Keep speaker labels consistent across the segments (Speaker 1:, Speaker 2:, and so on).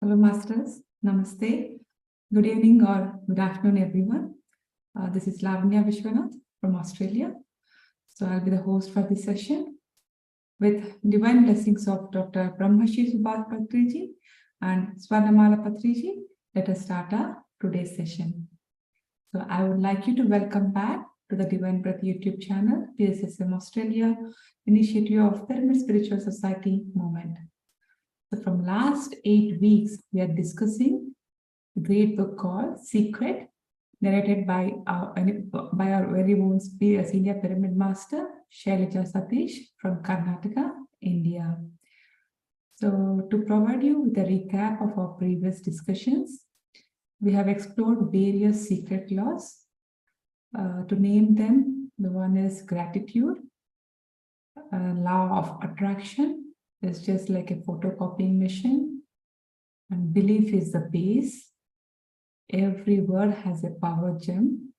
Speaker 1: Hello, Masters. Namaste. Good evening or good afternoon, everyone. This is Lavanya Vishwanath from Australia. So I'll be the host for this session with divine blessings of Dr. Brahmashi Subhash Patriji and Swarnamala Patriji. Let us start our today's session. So I would like you to welcome back to the Divine Breath YouTube channel, PSSM Australia, initiative of Pyramid Spiritual Society movement. So from last 8 weeks, we are discussing a great book called Secret, narrated by our very own senior pyramid master, Shylaja Sathish from Karnataka, India. So to provide you with a recap of our previous discussions, we have explored various secret laws. To name them, the one is gratitude, law of attraction is just like a photocopying machine, and belief is the base. Every word has a power gem.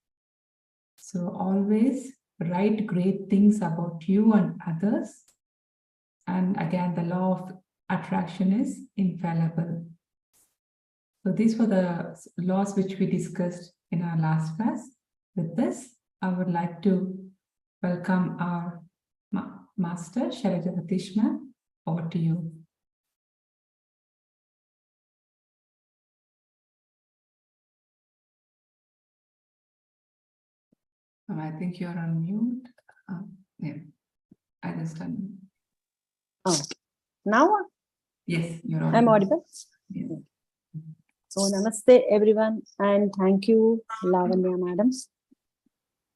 Speaker 1: So always write great things about you and others. And again, the law of attraction is infallible. So these were the laws which we discussed in our last class. With this, I would like to welcome our master, Shylaja Sathish ma'am. Over to you. I think you're on mute. Yeah, I just done.
Speaker 2: Oh, now?
Speaker 1: Yes, you're on.
Speaker 2: I'm audible?
Speaker 1: Yes.
Speaker 2: So, namaste everyone, and thank you, Lavanya madam.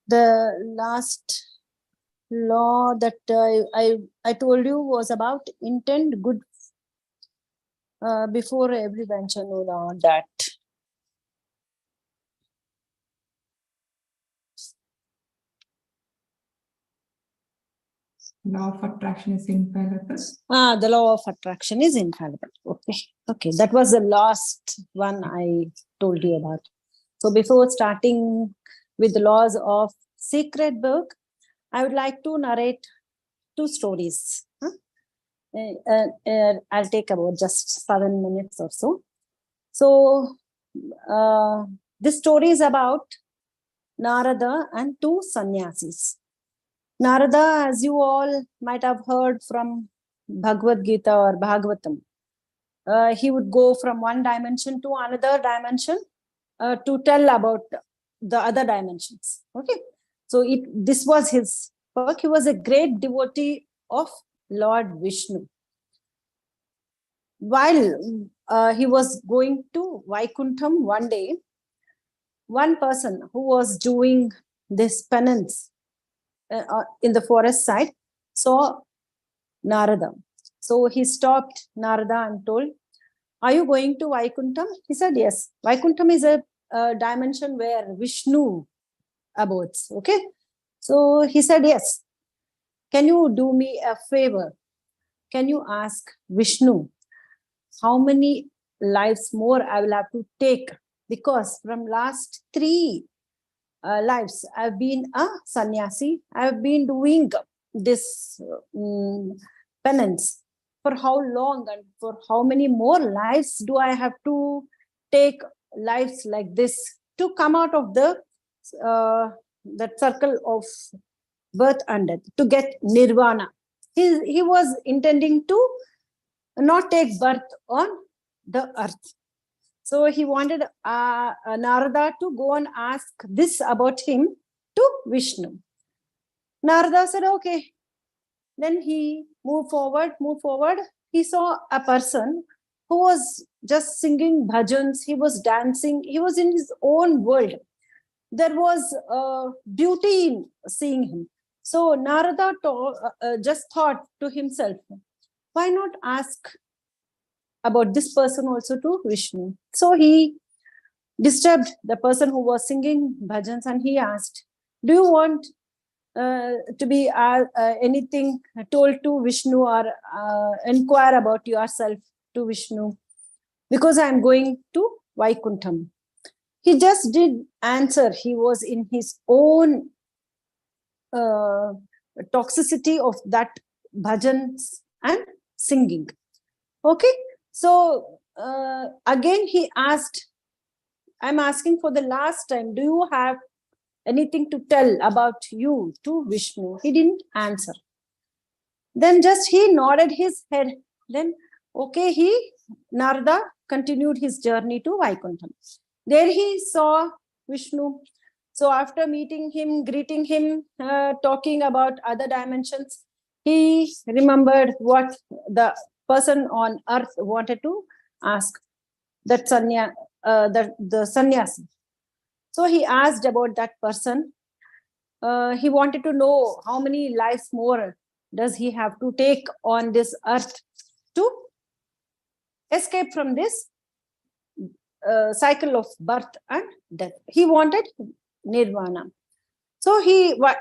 Speaker 2: The last law that I told you was about intend good before every venture law that.
Speaker 1: Law of attraction is infallible.
Speaker 2: The law of attraction is infallible. Okay. That was the last one I told you about. So before starting with the laws of Secret Book, I would like to narrate 2 stories. I'll take about just 7 minutes or so. So this story is about Narada and 2 sannyasis. Narada, as you all might have heard from Bhagavad Gita or Bhagavatam, he would go from one dimension to another dimension to tell about the other dimensions. Okay, so this was his work. He was a great devotee of Lord Vishnu. While he was going to Vaikuntham one day, one person who was doing this penance in the forest side saw Narada. So he stopped Narada and told, "Are you going to Vaikuntham?" He said, "Yes." Vaikuntham is a dimension where Vishnu abodes. Okay. So he said, "Yes. Can you do me a favor? Can you ask Vishnu how many lives more I will have to take? Because from last 3 lives, I've been a sannyasi. I've been doing this penance. For how long and for how many more lives do I have to take lives like this to come out of the that circle of birth and death, to get nirvana?" He was intending to not take birth on the earth. So he wanted Narada to go and ask this about him to Vishnu. Narada said, "Okay." Then he moved forward. He saw a person who was just singing bhajans. He was dancing. He was in his own world. There was beauty in seeing him. So Narada just thought to himself, why not ask about this person also to Vishnu? So he disturbed the person who was singing bhajans and he asked, "Do you want to be anything told to Vishnu or inquire about yourself to Vishnu? Because I am going to Vaikuntham." He just did answer. He was in his own toxicity of that bhajans and singing. Okay. So again he asked, I'm asking for the last time, do you have anything to tell about you to Vishnu? He didn't answer. Then just he nodded his head. Then, okay, Narada continued his journey to Vaikuntham. There he saw Vishnu. So after meeting him, greeting him, talking about other dimensions, he remembered what the person on earth wanted to ask, that the sannyasi. So he asked about that person. He wanted to know how many lives more does he have to take on this earth to escape from this cycle of birth and death. He wanted nirvana. So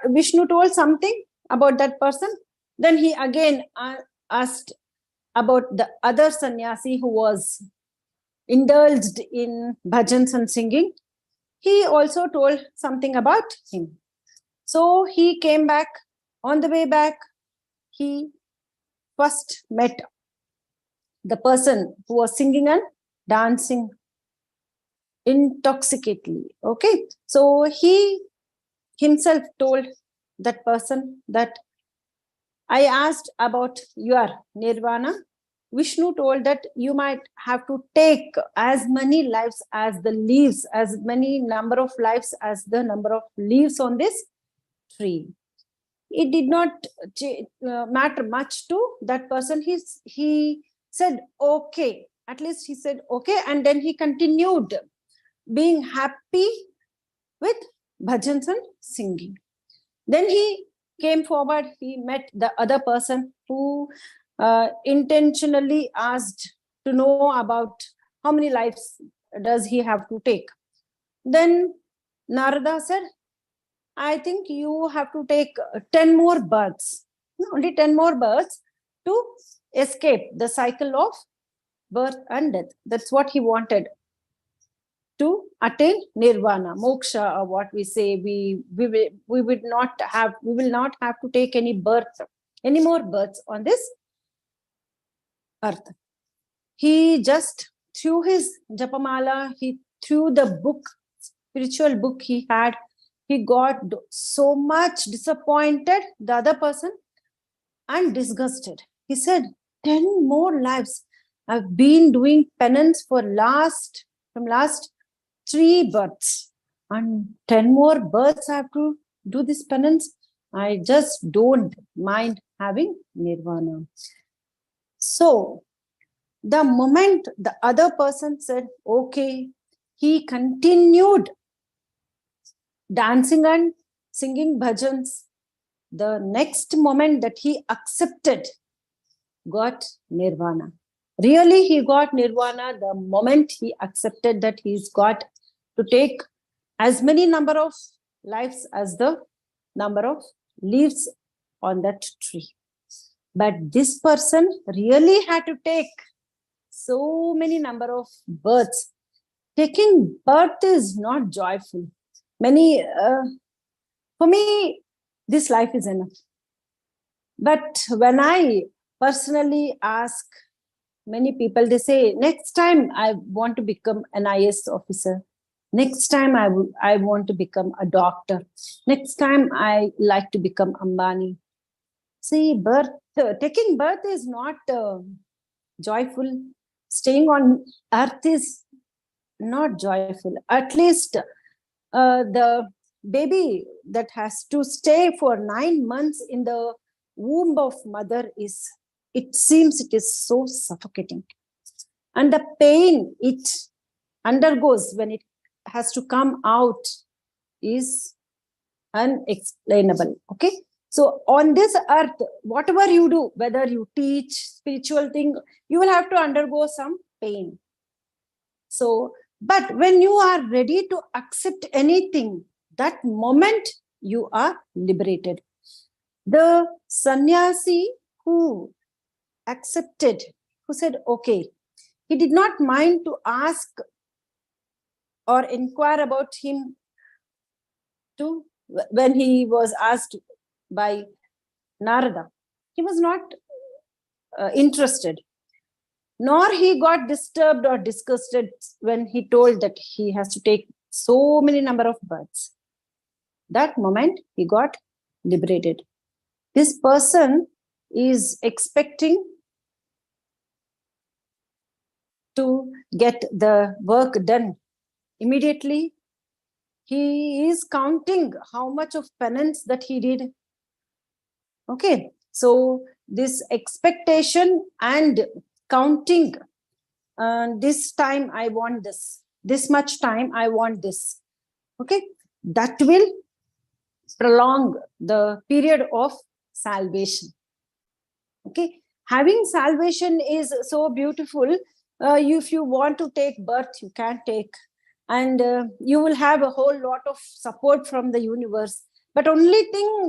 Speaker 2: Vishnu told something about that person. Then he again asked about the other sannyasi who was indulged in bhajans and singing. He also told something about him. So he came back. On the way back, he first met the person who was singing and dancing intoxicatedly. Okay, so he himself told that person that I asked about your nirvana. Vishnu told that you might have to take as many lives as the leaves, as many number of lives as the number of leaves on this tree. It did not matter much to that person. He said, okay, at least he said, okay. And then he continued being happy with bhajans and singing. Then he came forward, he met the other person who intentionally asked to know about how many lives does he have to take. Then Narada said, I think you have to take 10 more births, only 10 more births to escape the cycle of birth and death. That's what he wanted, to attain nirvana, moksha, or what we say. We will not have to take any more births on this earth. He just threw his japamala, he threw the book, spiritual book he had. He got so much disappointed, the other person, and disgusted. He said, 10 more lives. I've been doing penance from last 3 births, and 10 more births I have to do this penance. I just don't mind having nirvana. So the moment the other person said, okay, he continued dancing and singing bhajans. The next moment that he accepted, got nirvana. Really, he got nirvana the moment he accepted that he's got to take as many number of lives as the number of leaves on that tree. But this person really had to take so many number of births. Taking birth is not joyful. For me, this life is enough. But when I personally ask many people, they say, next time I want to become an IAS officer. Next time I want to become a doctor. Next time I like to become Ambani. See, taking birth is not joyful. Staying on earth is not joyful. At least the baby that has to stay for 9 months in the womb of mother it seems it is so suffocating. And the pain it undergoes when it has to come out is unexplainable. Okay. So on this earth, whatever you do, whether you teach spiritual thing, you will have to undergo some pain. So, but when you are ready to accept anything, that moment you are liberated. The sannyasi who accepted, who said, okay, he did not mind to ask or inquire about him when he was asked by Narada. He was not interested. nor he got disturbed or disgusted when he told that he has to take so many number of births. That moment he got liberated. This person is expecting to get the work done immediately. He is counting how much of penance that he did. Okay, so this expectation and counting, this time I want this much time I want this. Okay, that will prolong the period of salvation. Okay, having salvation is so beautiful. If you want to take birth, you can take, and you will have a whole lot of support from the universe. But only thing,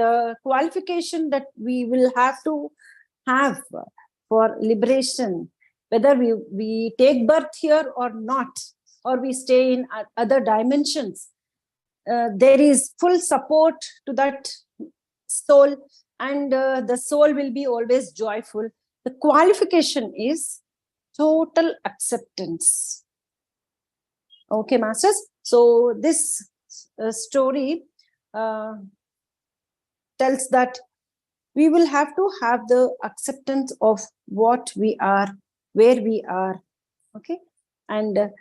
Speaker 2: the qualification that we will have to have for liberation, whether we take birth here or not, or we stay in other dimensions, there is full support to that soul, and the soul will be always joyful. The qualification is total acceptance. Okay, masters. So this story tells that we will have to have the acceptance of what we are, where we are. Okay, and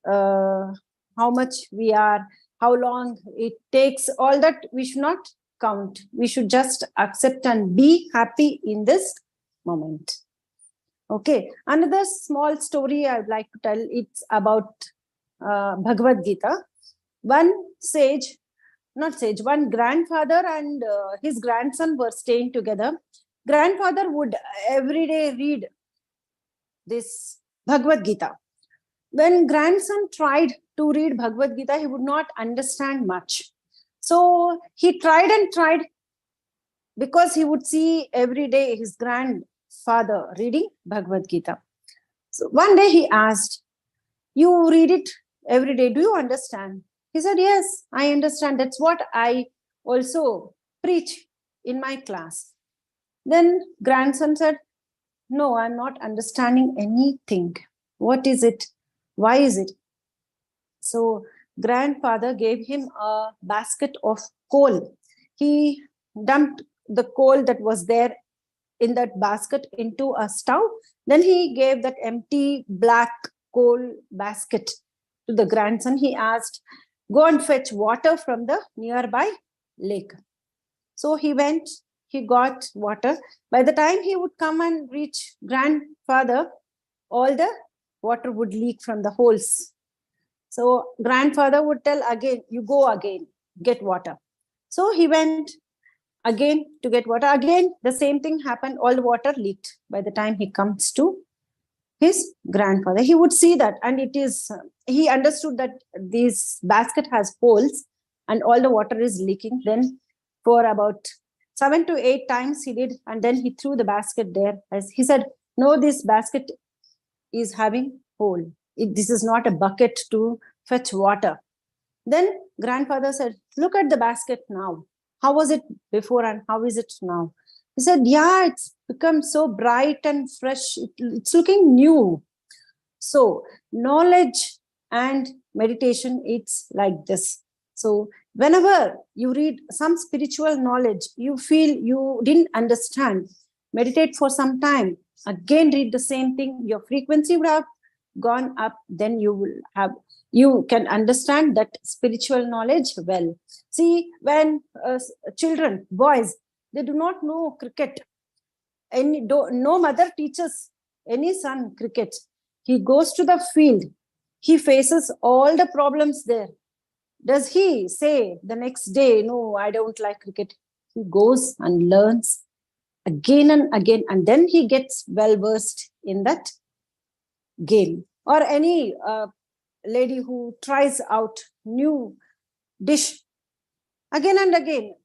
Speaker 2: how much we are, how long it takes, all that we should not count. We should just accept and be happy in this moment. Okay, another small story I would like to tell. It's about Bhagavad Gita. One grandfather and his grandson were staying together. Grandfather would every day read this Bhagavad Gita. When grandson tried to read Bhagavad Gita, he would not understand much. So he tried and tried, because he would see every day his grandfather reading Bhagavad Gita. So one day he asked, "You read it every day, do you understand?" He said, "Yes, I understand. That's what I also preach in my class." Then grandson said, "No, I'm not understanding anything. What is it? Why is it?" So grandfather gave him a basket of coal. He dumped the coal that was there in that basket into a stove. Then he gave that empty black coal basket to the grandson. He asked, "Go and fetch water from the nearby lake." So he went, he got water. By the time he would come and reach grandfather, all the water would leak from the holes. So grandfather would tell again, "You go again, get water." So he went again to get water. Again, the same thing happened. All the water leaked. By the time he comes to his grandfather, he would see that, and he understood that this basket has holes and all the water is leaking. Then for about 7 to 8 times he did, and then he threw the basket there. As he said, "No, this basket is having hole. This is not a bucket to fetch water." Then grandfather said, "Look at the basket now. How was it before and how is it now?" He said, "Yeah, it's become so bright and fresh. It's looking new." So knowledge and meditation, it's like this. So whenever you read some spiritual knowledge, you feel you didn't understand, meditate for some time, again read the same thing, your frequency would have gone up. Then you can understand that spiritual knowledge well. See, when children, boys, they do not know cricket, no mother teaches any son cricket. He goes to the field, he faces all the problems there. Does he say the next day, "No, I don't like cricket"? He goes and learns again and again, and then he gets well versed in that game. Or any lady who tries out new dish again and again.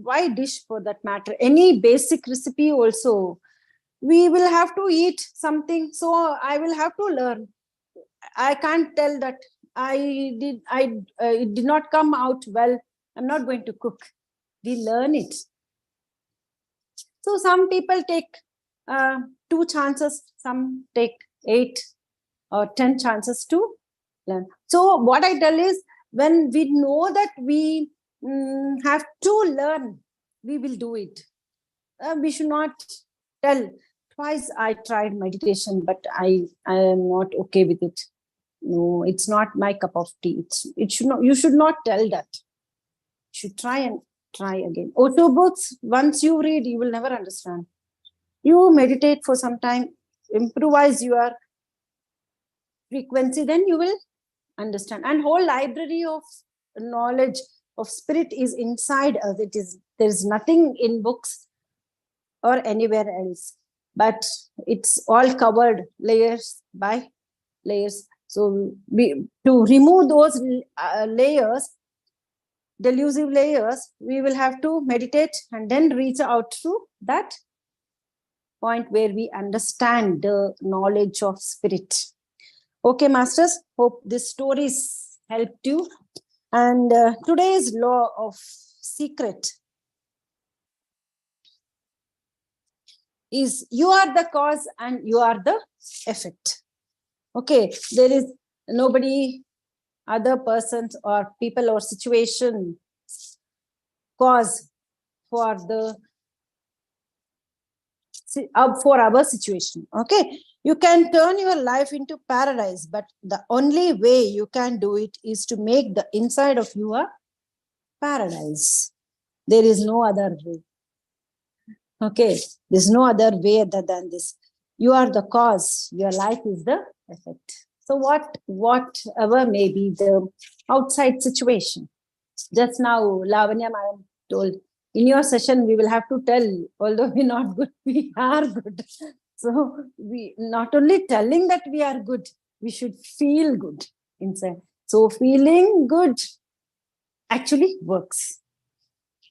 Speaker 2: Why dish, for that matter? Any basic recipe also, we will have to eat something, so I will have to learn. I can't tell that it did not come out well, I'm not going to cook. We learn it. So some people take 2 chances, some take 8 or 10 chances to learn. So what I tell is, when we know that we have to learn, we will do it. We should not tell, twice I tried meditation, but I am not okay with it. No, it's not my cup of tea. It should not, you should not tell that. You should try and try again. Auto books, once you read, you will never understand. You meditate for some time, improvise your frequency, then you will understand. And whole library of knowledge of spirit is inside us. There is nothing in books or anywhere else, but it's all covered layers by layers. So to remove those layers, delusive layers, we will have to meditate and then reach out to that point where we understand the knowledge of spirit. Okay, masters, hope this stories helped you. And today's law of secret is, you are the cause and you are the effect. Okay, there is nobody, other persons or people or situation cause for our situation. Okay, you can turn your life into paradise, but the only way you can do it is to make the inside of you a paradise. There is no other way. Okay, there's no other way other than this. You are the cause, your life is the effect. So whatever may be the outside situation. Just now, Lavanya Madam told, in your session, we will have to tell, although we're not good, we are good. So we not only telling that we are good, we should feel good inside. So feeling good actually works.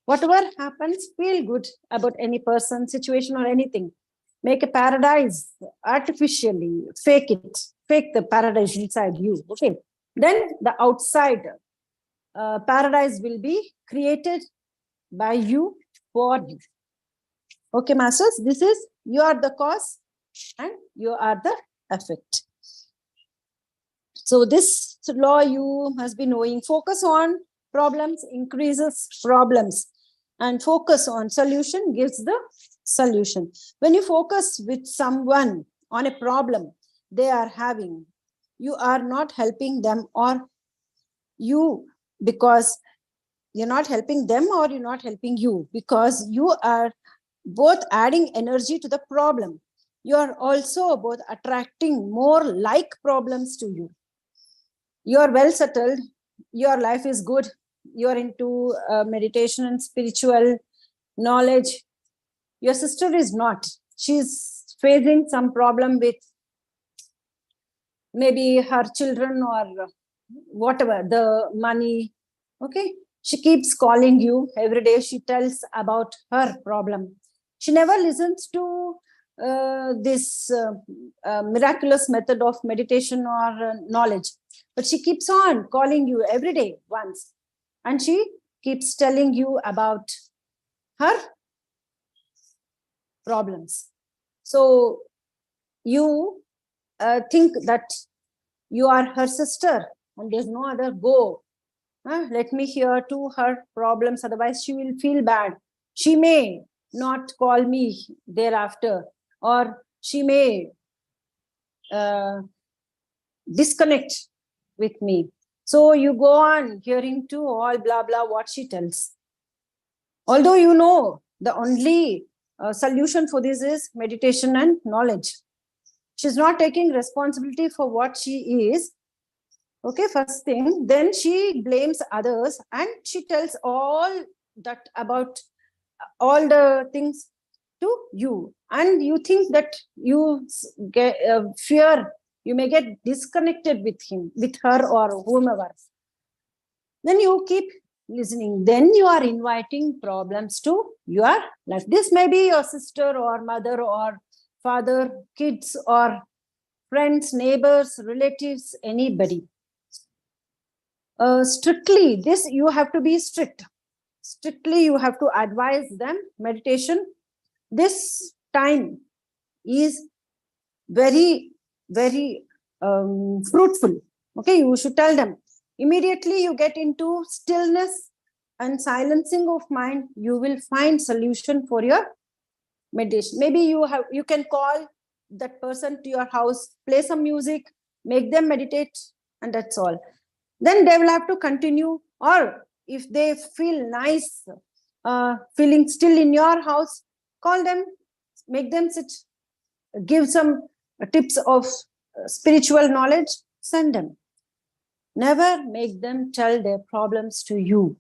Speaker 2: Whatever happens, feel good about any person, situation, or anything. Make a paradise artificially, fake it, fake the paradise inside you. Okay, then the outside paradise will be created by you for you. Okay, masters, this is, you are the cause and you are the effect. So this law you must be knowing. Focus on problems increases problems, and focus on solution gives the solution. When you focus with someone on a problem they are having, you are not helping them, or you, because you're not helping them, or you're not helping you, because you are both adding energy to the problem. You are also both attracting more like problems to you. You are well settled, your life is good, you are into meditation and spiritual knowledge. Your sister is not. She's facing some problem with maybe her children or whatever, the money. Okay, she keeps calling you every day. She tells about her problem. She never listens to this miraculous method of meditation or knowledge, but she keeps on calling you every day once, and she keeps telling you about her problems. So you think that you are her sister and there's no other go. Let me hear to her problems, otherwise she will feel bad. She may not call me thereafter, or she may disconnect with me. So you go on hearing to all blah blah what she tells. Although you know the only solution for this is meditation and knowledge. She's not taking responsibility for what she is. Okay, first thing. Then she blames others and she tells all that about all the things to you. And you think that you get fear, you may get disconnected with him, with her, or whomever. Then you keep listening. Then you are inviting problems to your life. This may be your sister or mother or father, kids or friends, neighbors, relatives, anybody. Strictly, this you have to be strict. Strictly, you have to advise them meditation. This time is very, very fruitful. Okay, you should tell them. Immediately you get into stillness and silencing of mind, you will find solution for your meditation. Maybe you can call that person to your house, play some music, make them meditate, and that's all. Then they will have to continue. Or if they feel nice, feeling still in your house, call them, make them sit, give some tips of spiritual knowledge, send them. Never make them tell their problems to you.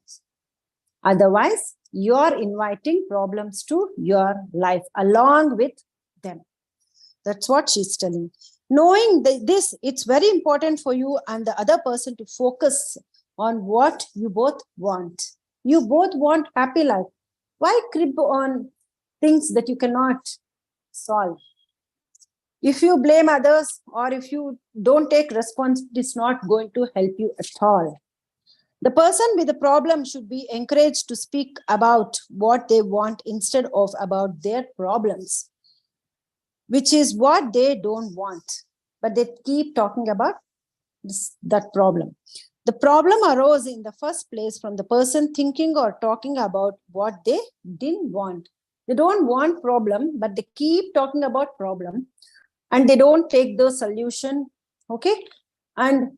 Speaker 2: Otherwise, you're inviting problems to your life along with them. That's what she's telling. Knowing this, it's very important for you and the other person to focus on what you both want. You both want happy life. Why crib on things that you cannot solve? If you blame others or if you don't take responsibility, it's not going to help you at all. The person with the problem should be encouraged to speak about what they want instead of about their problems, which is what they don't want. But they keep talking about that problem. The problem arose in the first place from the person thinking or talking about what they didn't want. They don't want problem, but they keep talking about problem and they don't take the solution. Okay. And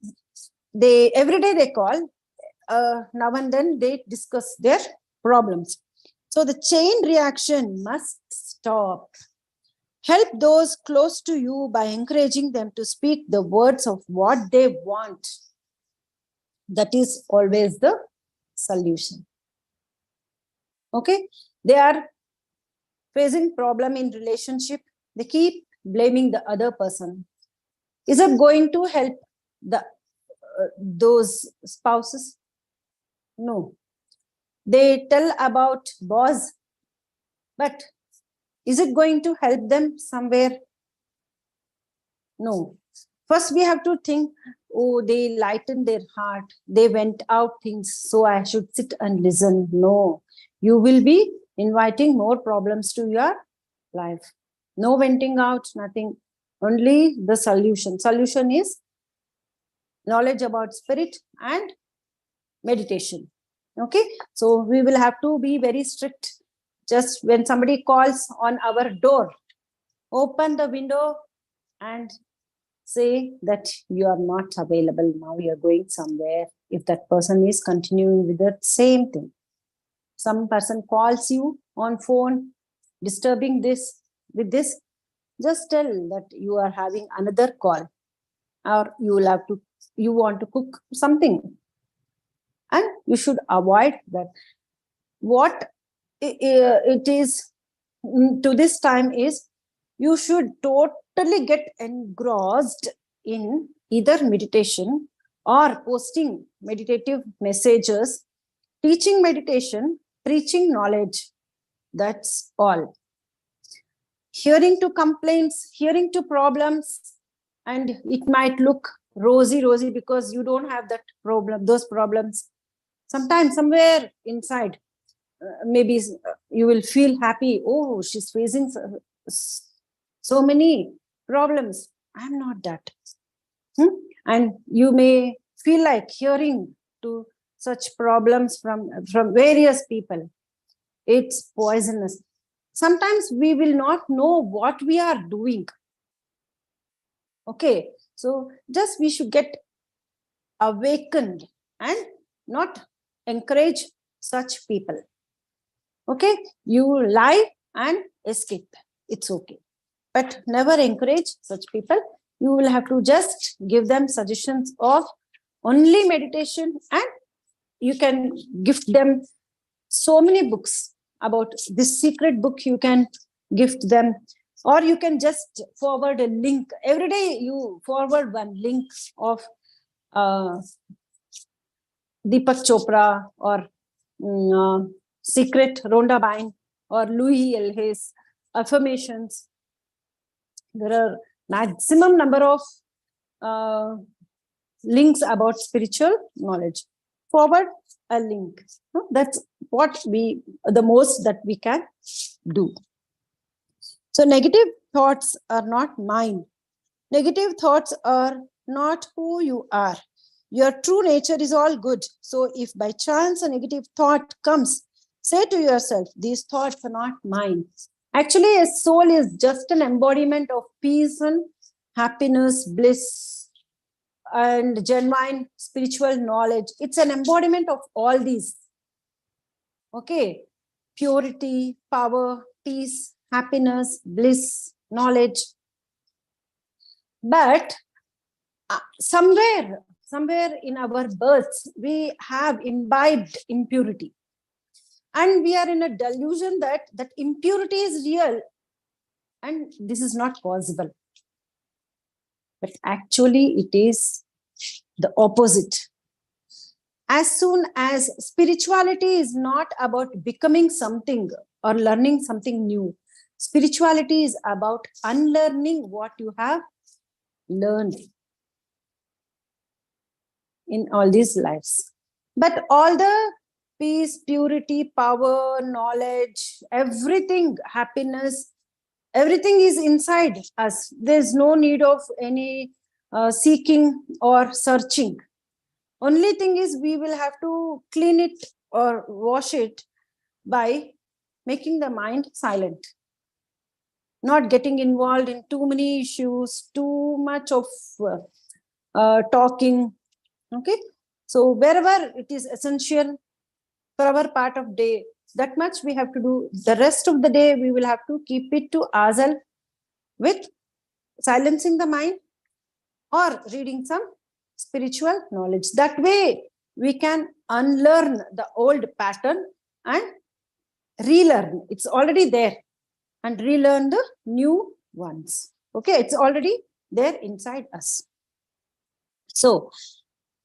Speaker 2: they every day they call, now and then they discuss their problems. So the chain reaction must stop. Help those close to you by encouraging them to speak the words of what they want. That is always the solution. Okay, they are facing problem in relationship. They keep blaming the other person. Is it going to help those spouses? No. They tell about boss, but is it going to help them somewhere? No. First, we have to think, oh, they lightened their heart. They went out things, so I should sit and listen. No. You will be inviting more problems to your life. No venting out, nothing. Only the solution. Solution is knowledge about spirit and meditation. Okay. So we will have to be very strict. Just when somebody calls on our door, open the window and say that you are not available now, you are going somewhere. If that person is continuing with the same thing, some person calls you on phone, disturbing this with this, just tell that you are having another call, or you want to cook something, and you should avoid that. What it is to this time is, you should totally get engrossed in either meditation or posting meditative messages, teaching meditation, preaching knowledge. That's all. Hearing to complaints, hearing to problems, and it might look rosy because you don't have that problem, those problems. Sometimes somewhere inside, maybe you will feel happy. Oh, she's facing so many problems. I'm not that. And you may feel like hearing to such problems from various people. It's poisonous. Sometimes we will not know what we are doing. Okay, so just we should get awakened and not encourage such people. Okay, you lie and escape. It's okay. But never encourage such people. You will have to just give them suggestions of only meditation, and you can gift them so many books about this secret book. You can gift them, or you can just forward a link. Every day you forward one link of Deepak Chopra or Secret Rhonda Byrne or Louis Hay affirmations. There are maximum number of links about spiritual knowledge. Forward a link. That's what the most that we can do. So negative thoughts are not mine. Negative thoughts are not who you are. Your true nature is all good. So if by chance a negative thought comes, say to yourself, these thoughts are not mine. Actually, a soul is just an embodiment of peace and happiness, bliss, and genuine spiritual knowledge. It's an embodiment of all these. Okay. Purity, power, peace, happiness, bliss, knowledge. But somewhere in our births, we have imbibed impurity. And we are in a delusion that impurity is real. And this is not possible. But actually, it is the opposite. As soon as spirituality is not about becoming something or learning something new, spirituality is about unlearning what you have learned in all these lives. But all the peace, purity, power, knowledge, everything, happiness, everything is inside us. There's no need of any seeking or searching. Only thing is we will have to clean it or wash it by making the mind silent. Not getting involved in too many issues, too much of talking. Okay. So wherever it is essential for our part of day, that much we have to do. The rest of the day, we will have to keep it to ourselves with silencing the mind or reading some spiritual knowledge. That way, we can unlearn the old pattern and relearn. It's already there. And relearn the new ones. Okay, it's already there inside us. So,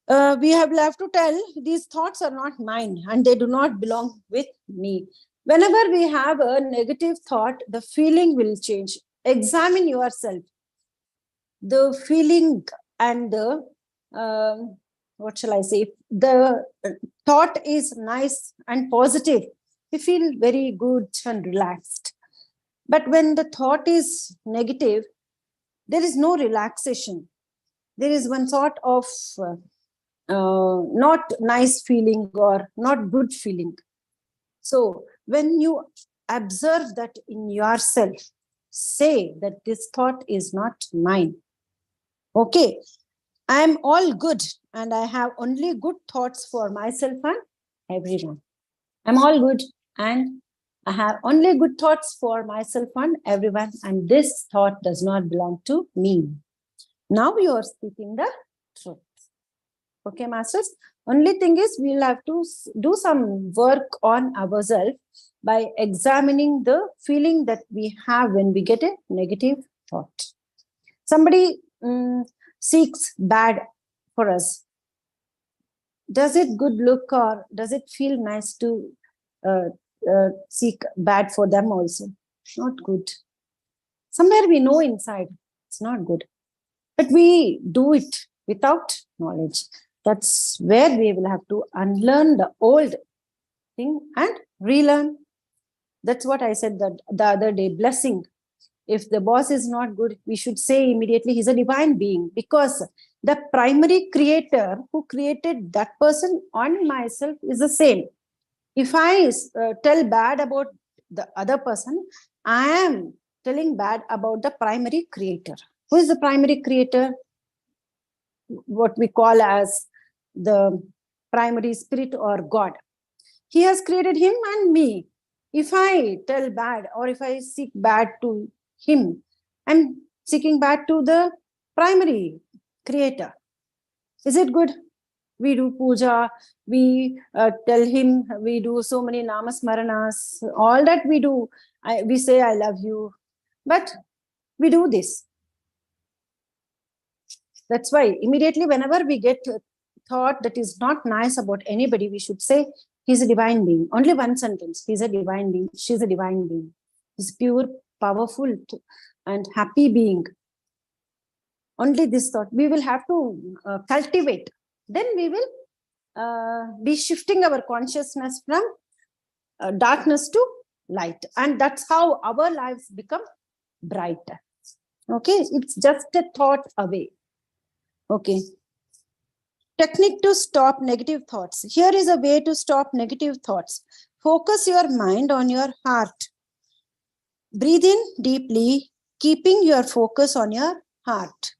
Speaker 2: we have left to tell these thoughts are not mine and they do not belong with me. Whenever we have a negative thought, the feeling will change. Examine yourself. The feeling and the, what shall I say, the thought is nice and positive. We feel very good and relaxed. But when the thought is negative, there is no relaxation. There is one sort of not nice feeling or not good feeling. So when you observe that in yourself, say that this thought is not mine. Okay, I am all good and I have only good thoughts for myself and everyone. I'm all good and I have only good thoughts for myself and everyone, and this thought does not belong to me. Now you are speaking the truth. Okay, masters? Only thing is we'll have to do some work on ourselves by examining the feeling that we have when we get a negative thought. Somebody seeks bad for us. Does it good look or does it feel nice to seek bad for them also? Not good. Somewhere we know inside it's not good, but we do it without knowledge. That's where we will have to unlearn the old thing and relearn. That's what I said that the other day, blessing. If the boss is not good, we should say immediately he's a divine being, because the primary creator who created that person and myself is the same. If I tell bad about the other person, I am telling bad about the primary creator. Who is the primary creator? What we call as the primary spirit or God. He has created him and me. If I tell bad or if I seek bad to him, I'm seeking bad to the primary creator. Is it good? We do puja, we tell him, we do so many namasmaranas, all that we do. We say, I love you. But we do this. That's why immediately whenever we get a thought that is not nice about anybody, we should say, he's a divine being. Only one sentence. He's a divine being. She's a divine being. He's pure, powerful, and happy being. Only this thought. We will have to cultivate. Then we will be shifting our consciousness from darkness to light. And that's how our lives become brighter. Okay, it's just a thought away. Okay. Technique to stop negative thoughts. Here is a way to stop negative thoughts. Focus your mind on your heart. Breathe in deeply, keeping your focus on your heart.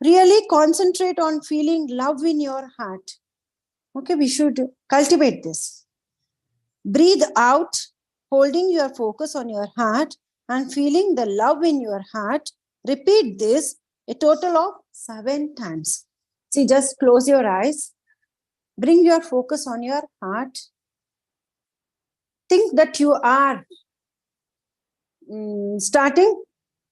Speaker 2: Really concentrate on feeling love in your heart. Okay, we should cultivate this. Breathe out, holding your focus on your heart and feeling the love in your heart. Repeat this a total of 7 times. See, just close your eyes. Bring your focus on your heart. Think that you are starting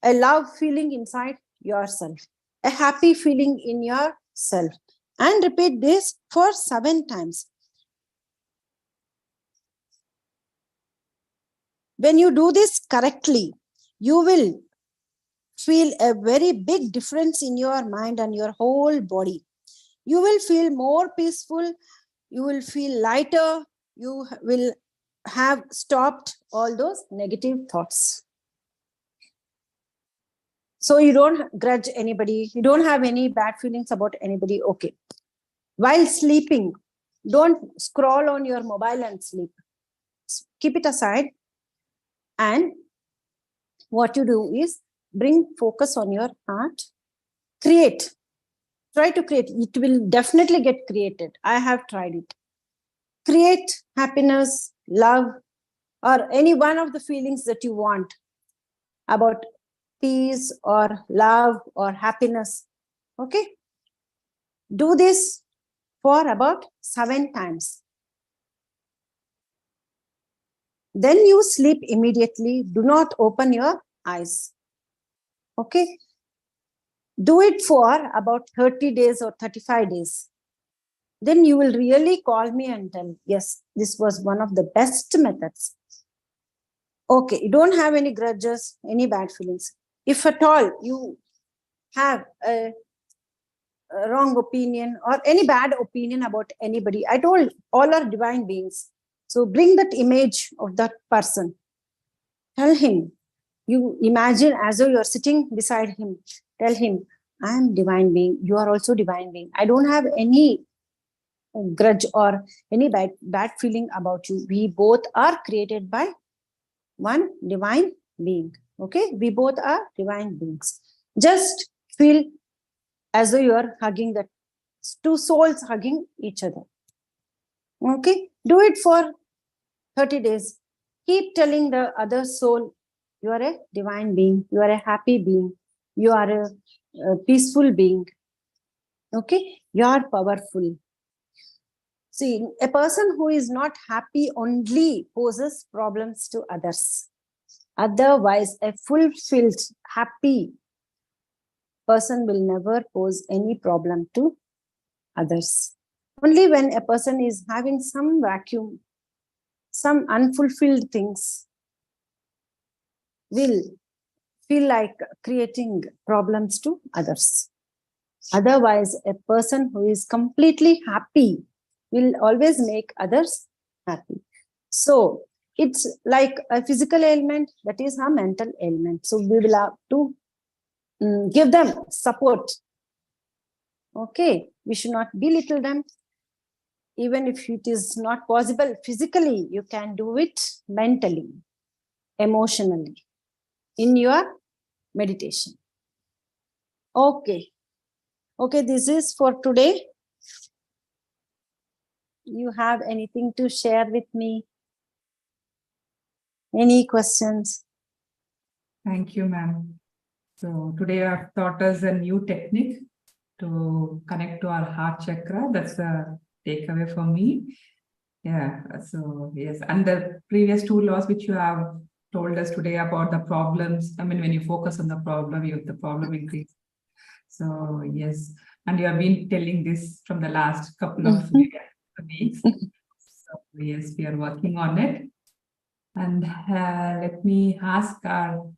Speaker 2: a love feeling inside yourself, a happy feeling in yourself. And repeat this for 7 times. When you do this correctly, you will feel a very big difference in your mind and your whole body. You will feel more peaceful. You will feel lighter. You will have stopped all those negative thoughts. So you don't grudge anybody. You don't have any bad feelings about anybody. Okay. While sleeping, don't scroll on your mobile and sleep. Keep it aside. And what you do is bring focus on your heart. Create. Try to create. It will definitely get created. I have tried it. Create happiness, love, or any one of the feelings that you want about peace or love or happiness. Okay. Do this for about 7 times. Then you sleep immediately. Do not open your eyes. Okay. Do it for about 30 days or 35 days. Then you will really call me and tell, yes, this was one of the best methods. Okay, you don't have any grudges, any bad feelings. If at all you have a wrong opinion or any bad opinion about anybody, I told all are divine beings. So bring that image of that person. Tell him, you imagine as though you're sitting beside him. Tell him, I am divine being. You are also divine being. I don't have any grudge or any bad feeling about you. We both are created by one divine being. Okay, we both are divine beings. Just feel as though you are hugging that, 2 souls hugging each other. Okay, do it for 30 days. Keep telling the other soul, you are a divine being, you are a happy being, you are a peaceful being. Okay, you are powerful. See, a person who is not happy only poses problems to others. Otherwise, a fulfilled, happy person will never pose any problem to others. Only when a person is having some vacuum, some unfulfilled things, will feel like creating problems to others. Otherwise, a person who is completely happy will always make others happy. So it's like a physical ailment, that is a mental ailment. So we will have to give them support. Okay, we should not belittle them. Even if it is not possible physically, you can do it mentally, emotionally, in your meditation. Okay. Okay, this is for today. You have anything to share with me? Any questions?
Speaker 1: Thank you, ma'am. So today I've taught us a new technique to connect to our heart chakra. That's a takeaway for me. Yeah, so yes, and the previous 2 laws which you have told us today about the problems. I mean, when you focus on the problem, the problem increases. So yes, and you have been telling this from the last couple of weeks. So yes, we are working on it. And let me ask our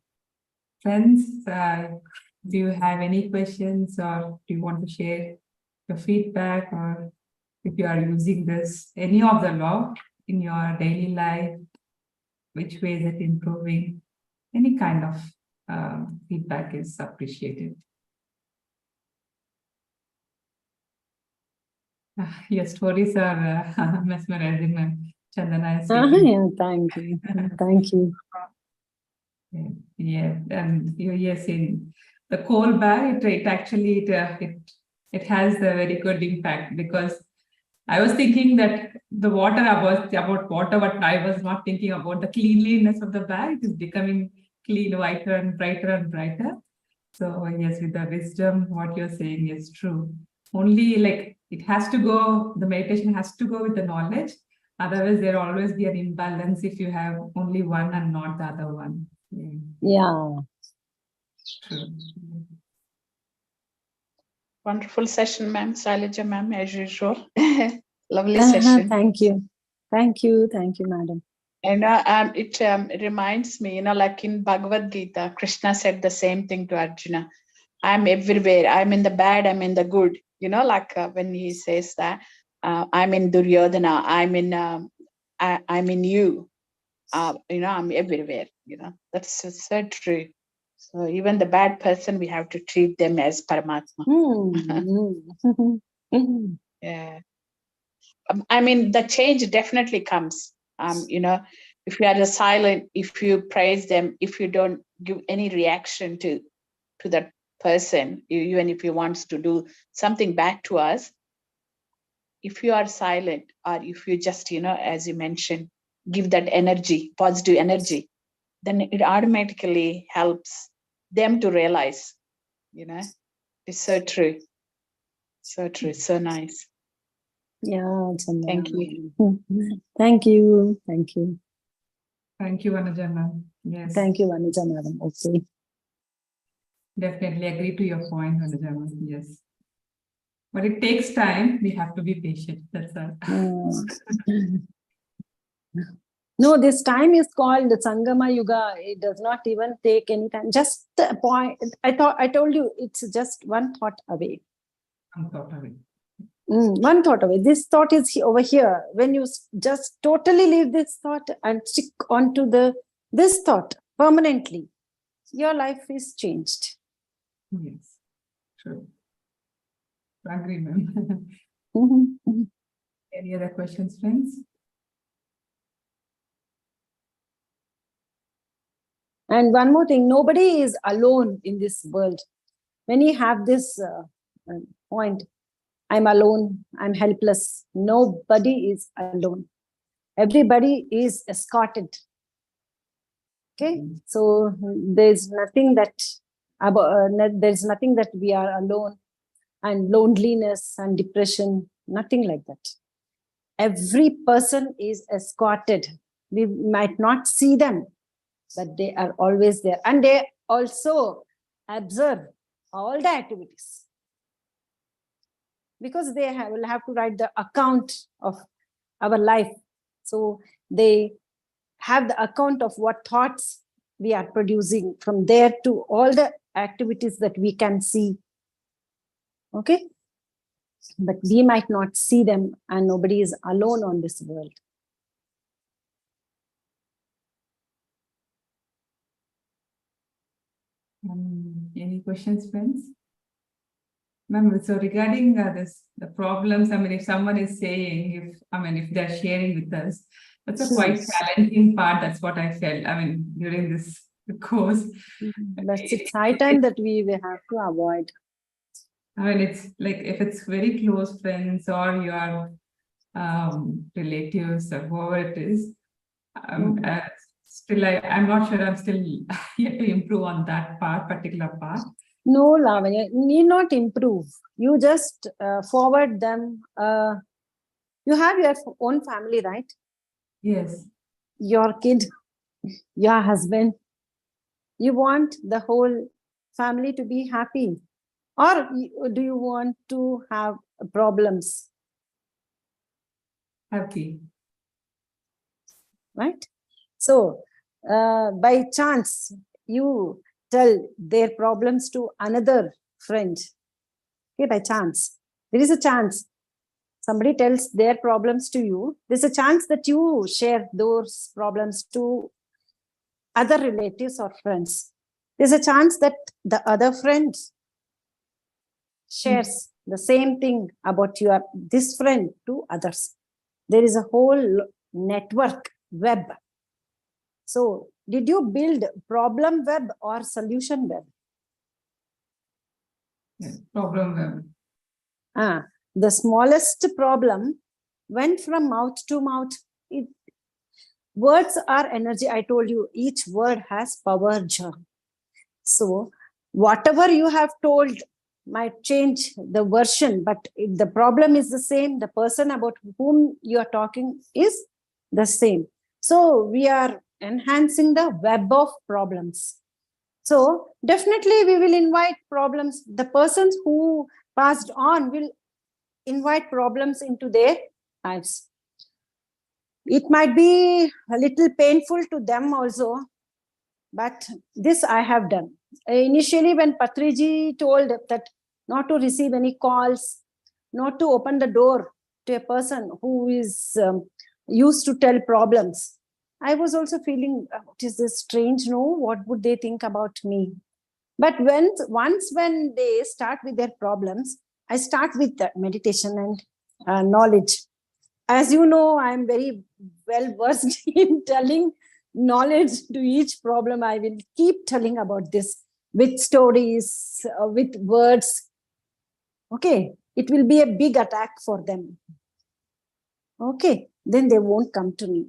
Speaker 1: friends, do you have any questions or do you want to share your feedback, or if you are using this, any of the law in your daily life, which way is it improving? Any kind of feedback is appreciated. Your stories are mesmerizing, ma'am. Chandana is taking.
Speaker 2: Yeah, thank you. Thank you.
Speaker 1: Yeah, and yes, in the coal bag, it actually it has a very good impact, because I was thinking that the water about water, but I was not thinking about the cleanliness of the bag. It is becoming clean, whiter, and brighter and brighter. So yes, with the wisdom, what you're saying is true. Only like it has to go, the meditation has to go with the knowledge. Otherwise, there will always be an imbalance if you have only one and not the other one.
Speaker 2: Yeah.
Speaker 1: True.
Speaker 3: Wonderful session, ma'am. Shylaja, ma'am, as usual. Lovely session.
Speaker 2: Thank you. Thank you. Thank you, madam.
Speaker 3: And it reminds me, like in Bhagavad Gita, Krishna said the same thing to Arjuna. I'm everywhere. I'm in the bad. I'm in the good. Like when he says that, I'm in Duryodhana. I'm in you. I'm everywhere. That's so true. So even the bad person, we have to treat them as Paramatma. Yeah. I mean, the change definitely comes. If you are silent, if you praise them, if you don't give any reaction to that person, even if he wants to do something bad to us, if you are silent, or if you just, as you mentioned, give that energy, positive energy, then it automatically helps them to realize, it's so true. So true. So nice.
Speaker 2: Yeah, Chandana.
Speaker 3: Thank you.
Speaker 2: Thank you. Thank you.
Speaker 1: Thank you, Anuja ma'am. Yes.
Speaker 2: Thank you, Anuja madam. Okay.
Speaker 1: Definitely agree to your point, Anuja ma'am. Yes. But it takes time. We have to be patient. That's all.
Speaker 2: No, this time is called Sangama Yuga. It does not even take any time. Just a point. I told you, it's just one thought away.
Speaker 1: I'm sorry.
Speaker 2: One thought away. This thought is over here. When you just totally leave this thought and stick onto this thought permanently, your life is changed.
Speaker 1: Yes, true. Agree, ma'am. Any other questions, friends?
Speaker 2: And one more thing, nobody is alone in this world. When you have this point, I'm alone, I'm helpless. Nobody is alone. Everybody is escorted. Okay, so there's nothing that we are alone, and loneliness and depression, nothing like that. Every person is escorted. We might not see them, but they are always there, and they also observe all the activities, because they will have to write the account of our life. So they have the account of what thoughts we are producing, from there to all the activities that we can see. Okay, but we might not see them, and nobody is alone on this world.
Speaker 1: Any questions, friends? Ma'am, so regarding the problems, I mean, if someone is saying, if they're sharing with us, that's a quite challenging part. That's what I felt, during this course.
Speaker 2: It's high time that we have to avoid.
Speaker 1: It's like, if it's very close friends or your relatives or whoever it is, still, I'm not sure, I'm still yet to improve on that particular part.
Speaker 2: No, Lavanya, you need not improve. You just forward them. You have your own family, right?
Speaker 1: Yes.
Speaker 2: Your kid, your husband. You want the whole family to be happy, or do you want to have problems?
Speaker 1: Happy.
Speaker 2: Right? So, by chance, you tell their problems to another friend. Okay, by chance. There is a chance. Somebody tells their problems to you. There's a chance that you share those problems to other relatives or friends. There's a chance that the other friend shares the same thing about this friend to others. There is a whole network web. So did you build problem web or solution web?
Speaker 1: Problem web.
Speaker 2: The smallest problem went from mouth to mouth. Words are energy. I told you, each word has power germ. So whatever you have told might change the version, but if the problem is the same, the person about whom you are talking is the same. So we are enhancing the web of problems. So definitely we will invite problems. The persons who passed on will invite problems into their lives. It might be a little painful to them also, but this I have done. Initially, when Patriji told that not to receive any calls, not to open the door to a person who is used to tell problems, I was also feeling, what is this strange? No, what would they think about me? But once when they start with their problems, I start with the meditation and knowledge. As you know, I am very well versed in telling knowledge to each problem. I will keep telling about this with stories, with words. Okay, it will be a big attack for them. Okay, then they won't come to me.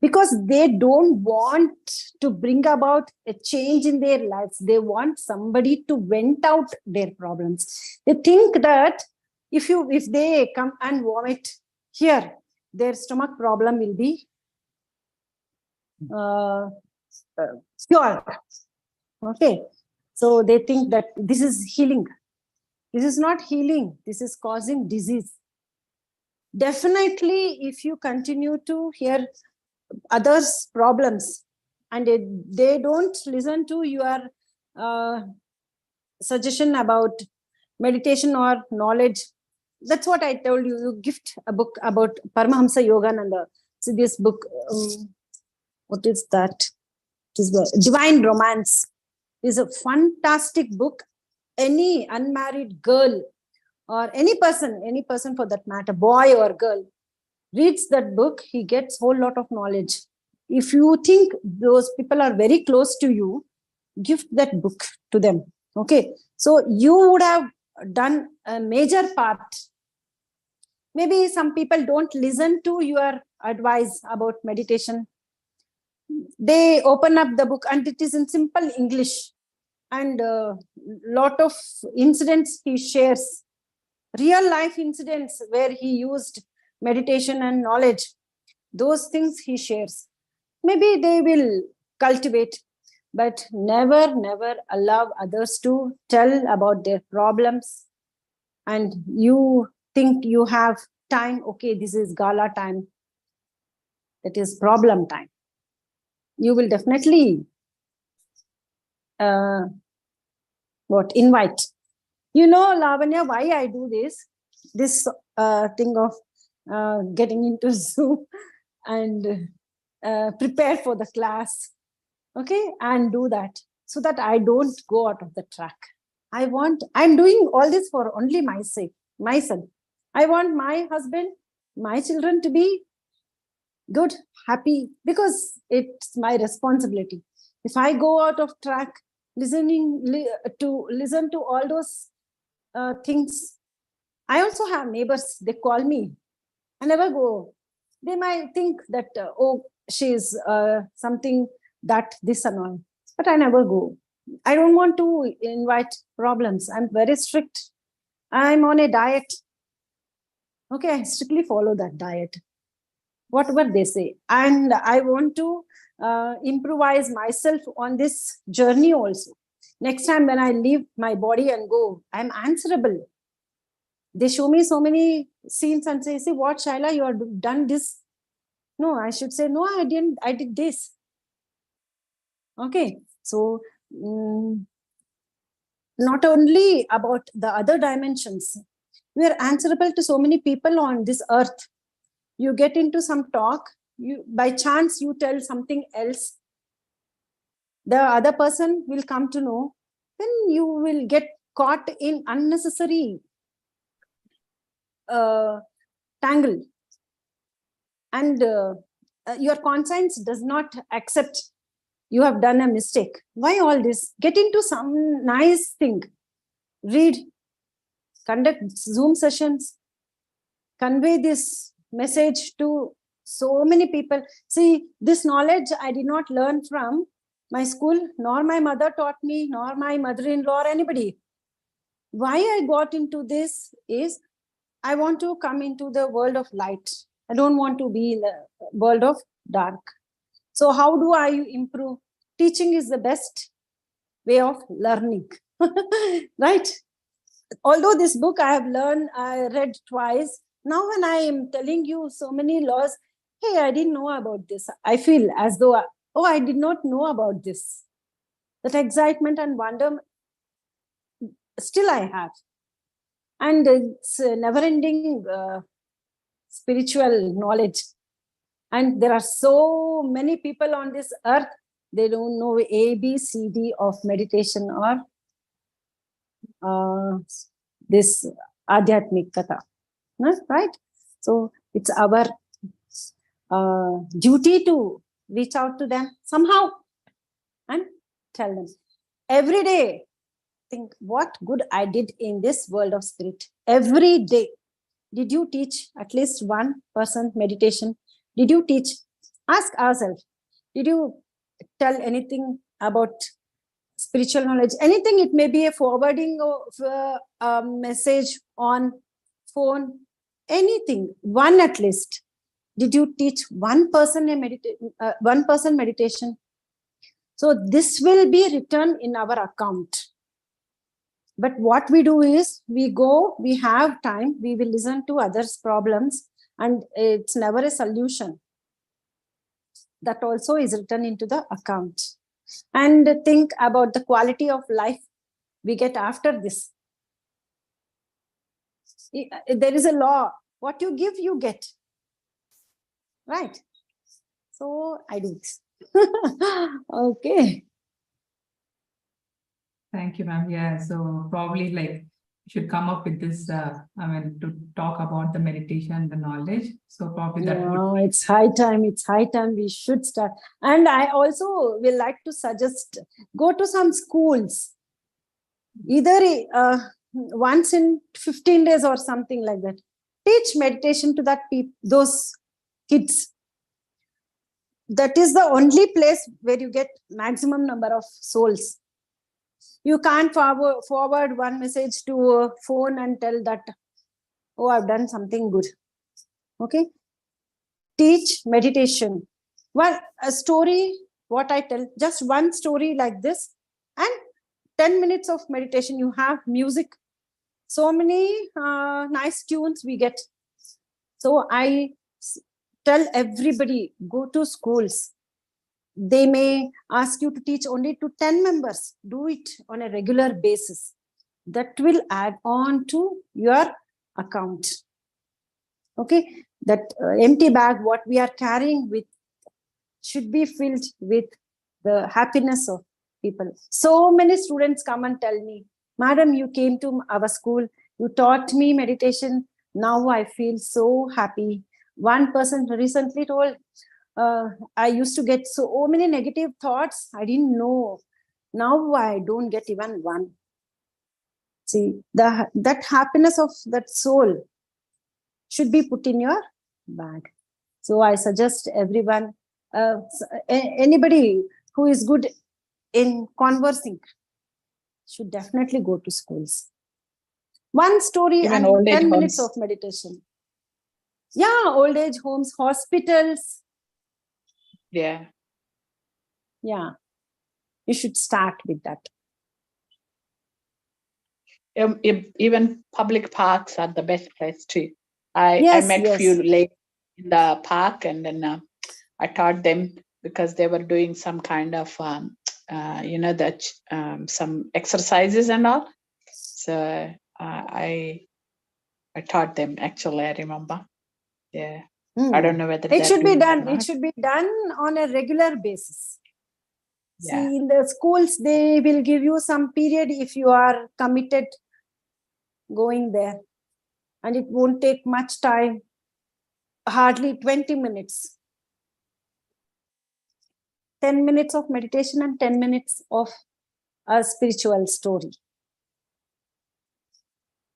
Speaker 2: Because they don't want to bring about a change in their lives. They want somebody to vent out their problems. They think that if they come and vomit here, their stomach problem will be cured. Okay, so they think that this is healing. This is not healing. This is causing disease. Definitely, if you continue to hear others' problems and they don't listen to your suggestion about meditation or knowledge, that's what I told you. You gift a book about Paramahamsa Yogananda. So this book, what is that? It is the Divine Romance. Is a fantastic book. Any unmarried girl or any person for that matter, boy or girl, reads that book, he gets a whole lot of knowledge. If you think those people are very close to you, gift that book to them. Okay, so you would have done a major part. Maybe some people don't listen to your advice about meditation. They open up the book and it is in simple English, and a lot of incidents he shares, real life incidents where he used meditation and knowledge. Those things he shares. Maybe they will cultivate, but never allow others to tell about their problems. And you think you have time. Okay, this is gala time. That is problem time. You will definitely invite. You know, Lavanya, why I do this thing of getting into Zoom and prepare for the class, okay, and do that so that I don't go out of the track. I'm doing all this for only myself. I want my husband, my children to be good, happy, because it's my responsibility. If I go out of track, listen to all those things. I also have neighbors, they call me. I never go. They might think that, she's something that this and all, but I never go. I don't want to invite problems. I'm very strict. I'm on a diet. Okay, I strictly follow that diet, whatever they say. And I want to improvise myself on this journey also. Next time when I leave my body and go, I'm answerable. They show me so many scenes and say, what, Shaila, you have done this. No, I should say, no, I didn't. I did this. Okay, so not only about the other dimensions, we are answerable to so many people on this earth. You get into some talk, by chance you tell something else. the other person will come to know, then you will get caught in unnecessary tangle, and your conscience does not accept you have done a mistake. Why all this? Get into some nice thing, read, conduct Zoom sessions, convey this message to so many people. See, this knowledge I did not learn from my school, nor my mother taught me, nor my mother-in-law or anybody. Why I got into this is I want to come into the world of light. I don't want to be in the world of dark. So how do I improve? Teaching is the best way of learning, right? Although this book I read twice. Now when I am telling you so many laws, hey, I didn't know about this. I feel as though, I did not know about this. That excitement and wonder still I have. And it's a never-ending spiritual knowledge. And there are so many people on this earth, they don't know A, B, C, D of meditation or this Adhyatmik Katha, right? So it's our duty to reach out to them somehow and tell them. Every day, think what good I did in this world of spirit. Every day. Did you teach at least one person meditation? Did you teach? Ask ourselves. Did you tell anything about spiritual knowledge? Anything, it may be a forwarding of a message on phone, anything, one at least. Did you teach one person meditation? So this will be written in our account. But what we do is we have time, we will listen to others' problems, and it's never a solution. That also is written into the account. And think about the quality of life we get after this. There is a law. What you give, you get. Right? So I do this. Okay.
Speaker 1: Thank you, ma'am. Yeah, so probably like we should come up with this, to talk about the meditation, the knowledge. So probably that would.
Speaker 2: It's high time. It's high time we should start. And I also will like to suggest, go to some schools, either once in 15 days or something like that. Teach meditation to those kids. That is the only place where you get maximum number of souls. You can't forward one message to a phone and tell that, oh, I've done something good. Okay. Teach meditation. Well, a story, what I tell, just one story like this, and 10 minutes of meditation. You have music. So many nice tunes we get. So I tell everybody, go to schools. They may ask you to teach only to 10 members. Do it on a regular basis. That will add on to your account. Okay, that empty bag, what we are carrying with, should be filled with the happiness of people. So many students come and tell me, Madam, you came to our school, you taught me meditation. Now I feel so happy. One person recently told, I used to get so many negative thoughts. I didn't know. Now I don't get even one. See, that happiness of that soul should be put in your bag. So I suggest everyone, anybody who is good in conversing should definitely go to schools. One story
Speaker 3: Even
Speaker 2: and 10 minutes
Speaker 3: homes.
Speaker 2: of meditation. Yeah, old age homes, hospitals.
Speaker 3: Yeah.
Speaker 2: Yeah, you should start with that.
Speaker 3: Even public parks are the best place too. I met few ladies in the park, and then I taught them, because they were doing some kind of some exercises and all. So I taught them, actually. I remember. Yeah. I don't know whether
Speaker 2: it should be done.
Speaker 3: or not.
Speaker 2: It should be done on a regular basis.
Speaker 3: Yeah.
Speaker 2: See, in the schools, they will give you some period if you are committed going there. And it won't take much time, hardly 20 minutes. 10 minutes of meditation and 10 minutes of a spiritual story.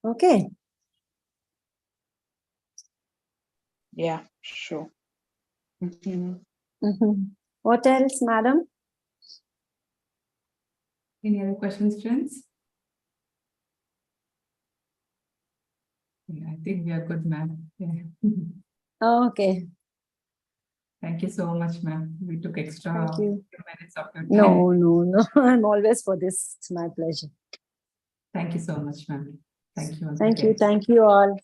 Speaker 2: Okay.
Speaker 3: Yeah, sure. Mhm.
Speaker 2: Mhm. What else, madam?
Speaker 1: Any other questions, friends? Yeah, I think we are good, ma'am. Yeah.
Speaker 2: Okay.
Speaker 1: Thank you so much, ma'am. We took extra
Speaker 2: Thank you.
Speaker 1: few minutes of your time.
Speaker 2: No. I'm always for this. It's my pleasure.
Speaker 1: Thank you so much, ma'am. Thank you once
Speaker 2: Thank you.
Speaker 1: again.
Speaker 2: Thank you all.